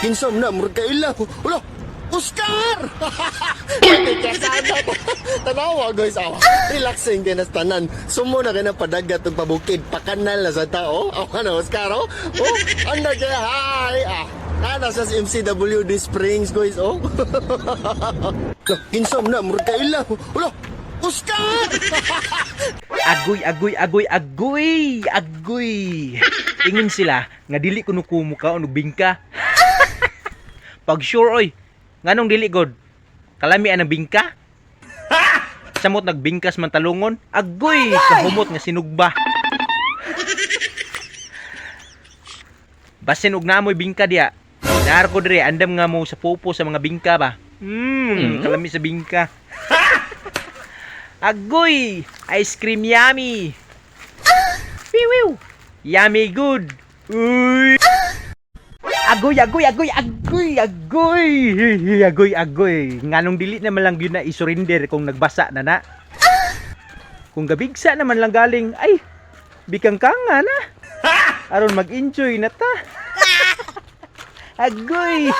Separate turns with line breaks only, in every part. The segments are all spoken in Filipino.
Kinsam na, murag kaila. Ulo, Oscar! Kasada. Tanawa, guys. Relaxing din na tanan. Sumo na kayo ng padagat ng pabukid. Pakanal na sa tao. Ano, Oscar, oh? Oh, anda kaya, hi! Nasa MCWD Springs, guys, oh. Kinsam na, murag kaila. Ulo, Oscar!
Agoy. Ingin sila nga dili kuno kumuka o bingka. Pag sure oy, nganong dili god? Kalami ang bingka? Samot nagbingkas man talungon, agoy kahumot nga sinugba. Basin og naamoy bingka diya. Naar ko dire andam nga mo sa pupo sa mga bingka ba. Kalami sa bingka. Agoy! Ice cream yummy! Wiwiw! Yummy good! Uy! Agoy! Nganong dili naman lang yun na isurrender kung nagbasa na. Kung gabigsa naman lang galing, ay! Bikang kanga na! Aron mag-enjoy na ta! Agoy!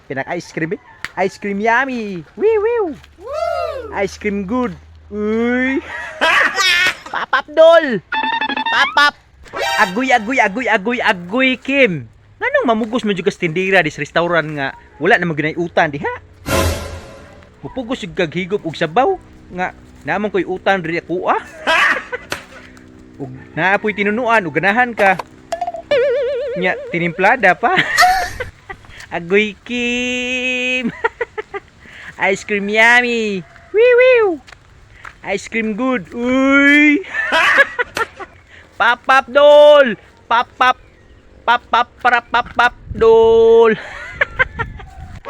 Pinak-ice cream eh! Ice cream yummy! Wiwiw! Ice cream good! Uy! Papap dol! Papap! Agoy, Kim! Nganong mamugos mo juga tindira dis restaurant nga wala na maginayutan diha? Mupugos yung kaghigop og sabaw nga naman ko'y utan diri ako ah! Ug naapoy tinunuan ug ganahan ka. Nya tinimplada pa. Agoy, Kim! Ice cream yummy! Wiwiw! Ice cream good! Uy! Papap dol! Papap dol!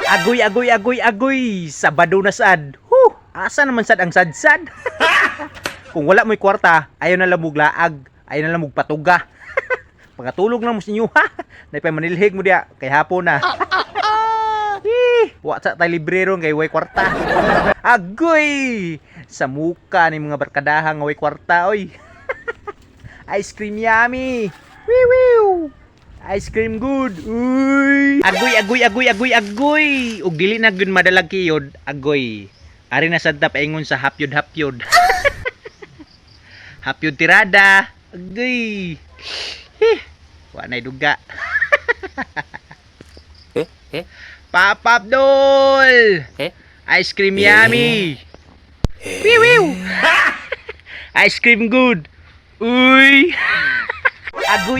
Agoy! Sabado na sad! Huh! Asa naman sad ang sad-sad? Kung wala mo'y kwarta, ayaw na lamog laag, ayaw na lamog patuga. Pagkatulog lang mo sa inyo ha! Naipay manilhig mo diya, kay hapon na. Wa sa tay librero kay way kwarta. Agoy! Sa muka ni mga barkadahang way kwarta oy. Ice cream yummy. Wiwiw. Ice cream good. Uy. Agoy. Ug dili na gyud madalag kiyod. Agoy. Ari na sad ta paingon sa hapyod. Hapyod tirada. Agoy. Wa nay duga. Papap dol! Ice cream yummy! Wiwiw! Ice cream good! Uy! Agoy!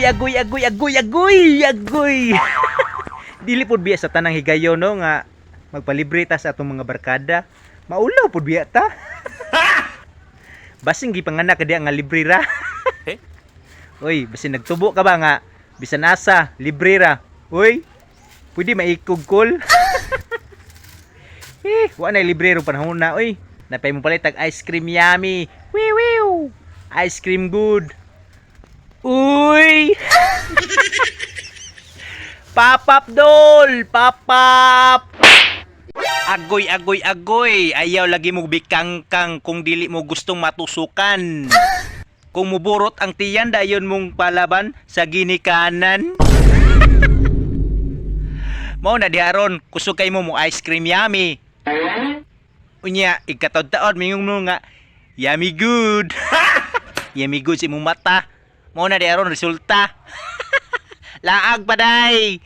Dili pod biya sa tanang higayon no nga magpalibre ta sa atong mga barkada. Maulaw pod biya ta. Basing gipanganak ka diya nga librera. Uy, basin nagtubo ka ba nga bisan asa librera. Uy! Pwede maikog call. Wa na librero panahon na oy. Napay mo palit tag ice cream yummy. Wiwiw. Ice cream good. Uy. Papap dol, papap. Agoy. Ayaw lagi mo bikangkang kung dili mo gustong matusukan. Kung muburot ang tiyan dayon mong palaban sa ginikanan. Mao na diharon kusog kay mo ice cream yummy. Unya ikatod-taon mingong mo nga yummy good. Yummy good si mong mata. Mao na diharon resulta. Laag pa day.